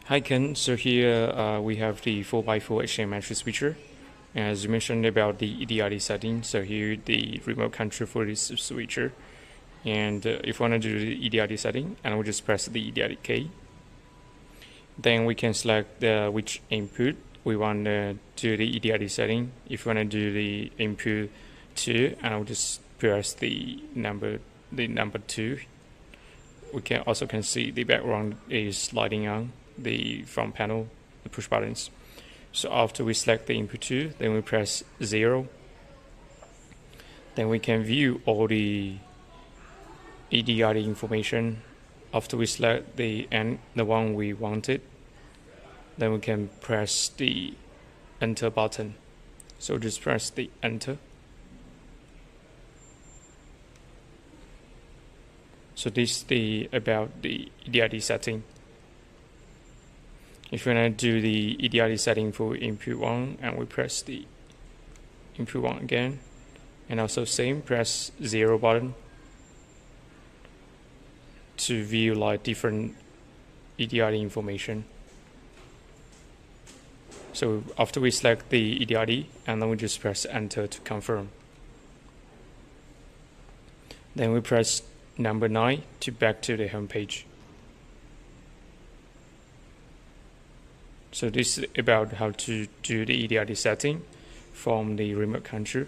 Hi Ken, so here we have the 4x4 HMI switcher. As you mentioned about the EDID setting, so here the remote control for this switcher. And if we want to do the EDID setting, and we just press the EDID key. Then we can select which input we want to do the EDID setting. If we want to do the input 2, and I'll just press the number 2. We can see the background is lighting on the front panel, the push buttons. So after we select the input 2, then we press 0. Then we can view all the EDID information. After we select the one we wanted, then we can press the enter button. So just press the enter. So this is about the EDID setting. If we want to do the EDID setting for input 1, and we press the input 1 again, and also same, press 0 button to view like different EDID information. So after we select the EDID, and then we just press enter to confirm. Then we press number 9 to back to the home page. So this is about how to do the EDID setting from the remote control.